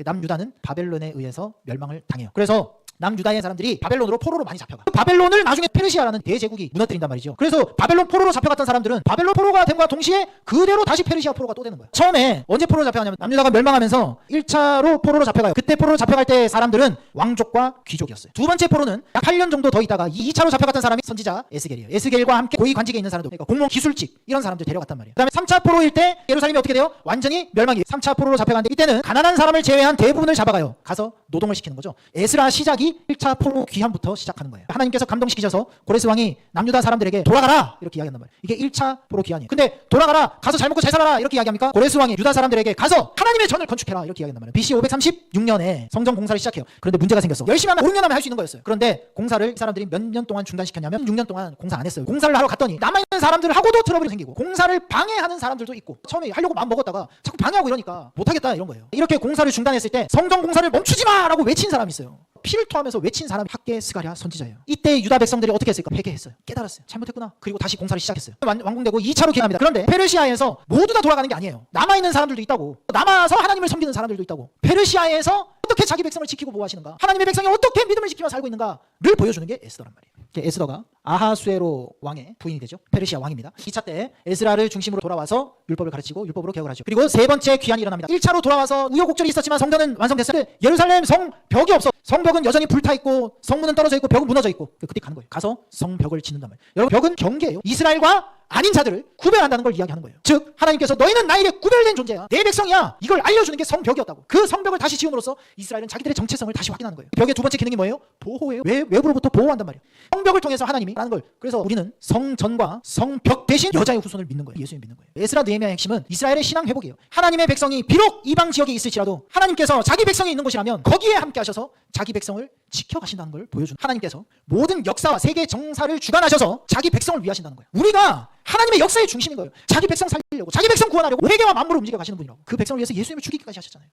남유다는 바벨론에 의해서 멸망을 당해요. 그래서 남유다의 사람들이 바벨론으로 포로로 많이 잡혀가. 바벨론을 나중에 페르시아라는 대제국이 무너뜨린단 말이죠. 그래서 바벨론 포로로 잡혀갔던 사람들은 바벨론 포로가 됨과 동시에 그대로 다시 페르시아 포로가 또 되는 거예요. 처음에 언제 포로로 잡혀가냐면 남유다가 멸망하면서 1차로 포로로 잡혀가요. 그때 포로로 잡혀갈 때 사람들은 왕족과 귀족이었어요. 두 번째 포로는 약 8년 정도 더 있다가 2차로 잡혀갔던 사람이 선지자 에스겔이에요. 에스겔과 함께 고위 관직에 있는 사람들, 그러니까 공무원 기술직 이런 사람들 데려갔단 말이에요. 그 다음에 3차 포로일 때 예루살렘이 어떻게 돼요? 완전히 멸망이에요. 3차 포로로 잡혀가는데 이때는 가난한 사람을 제외한 대부분을 잡아가요. 가서 노동을 시키는 거죠. 에스라 시작이 1차 포로 귀환부터 시작하는 거예요. 하나님께서 감동시키셔서 고레스 왕이 남유다 사람들에게 돌아가라 이렇게 이야기한단 말이에요. 이게 1차 포로 귀환이에요. 근데 돌아가라, 가서 잘 먹고 잘 살아라 이렇게 이야기합니까? 고레스 왕이 유다 사람들에게 가서 하나님의 전을 건축해라 이렇게 이야기한단 말이에요. BC 536년에 성전 공사를 시작해요. 그런데 문제가 생겼어. 열심히 하면 5, 6년 하면 할 수 있는 거였어요. 그런데 공사를 이 사람들이 몇 년 동안 중단시켰냐면 6년 동안 공사 안 했어요. 공사를 하러 갔더니 남아있는 사람들하고도 트러블이 생기고 공사를 방해하는 사람들도 있고, 처음에 하려고 마음 먹었다가 자꾸 방해하고 이러니까 못하겠다 이런 거예요. 이렇게 공사를 중단했을 때 성전 공사를 멈추지 마라고 외친 사람이 있어요. 피를 토하면서 외친 사람이 학계 스가랴 선지자예요. 이때 유다 백성들이 어떻게 했을까? 회개했어요. 깨달았어요. 잘못했구나. 그리고 다시 공사를 시작했어요. 완공되고 2차로 기합니다. 그런데 페르시아에서 모두 다 돌아가는 게 아니에요. 남아있는 사람들도 있다고. 남아서 하나님을 섬기는 사람들도 있다고. 페르시아에서 어떻게 자기 백성을 지키고 보호하시는가, 하나님의 백성이 어떻게 믿음을 지키며 살고 있는가를 보여주는 게 에스더란 말이에요. 에스더가 아하수에로 왕의 부인이 되죠. 페르시아 왕입니다. 2차 때 에스라를 중심으로 돌아와서 율법을 가르치고 율법으로 개혁을 하죠. 그리고 세 번째 귀환이 일어납니다. 1차로 돌아와서 우여곡절이 있었지만 성전은 완성됐어요. 예루살렘 성벽이 없어. 성벽은 여전히 불타있고 성문은 떨어져 있고 벽은 무너져 있고, 그때 가는 거예요. 가서 성벽을 짓는단 말이에요. 여러분, 벽은 경계예요. 이스라엘과 아닌 자들을 구별한다는 걸 이야기하는 거예요. 즉 하나님께서 너희는 나에게 구별된 존재야, 내 백성이야, 이걸 알려주는 게 성벽이었다고. 그 성벽을 다시 지음으로써 이스라엘은 자기들의 정체성을 다시 확인하는 거예요. 벽의 두 번째 기능이 뭐예요? 보호예요. 외부로부터 보호한단 말이에요. 성벽을 통해서 하나님이 라는 걸. 그래서 우리는 성전과 성벽 대신 여자의 후손을 믿는 거예요. 예수님 믿는 거예요. 에스라 느헤미야의 핵심은 이스라엘의 신앙 회복이에요. 하나님의 백성이 비록 이방 지역에 있을지라도 하나님께서 자기 백성이 있는 곳이라면 거기에 함께 하셔서 자기 백성을 지켜가신다는 걸 보여주는, 하나님께서 모든 역사와 세계 정사를 주관하셔서 자기 백성을 위하신다는 거예요. 우리가 하나님의 역사의 중심인 거예요. 자기 백성 살리려고, 자기 백성 구원하려고 세계와 만물을 움직여 가시는 분이라고. 그 백성을 위해서 예수님을 죽이기까지 하셨잖아요.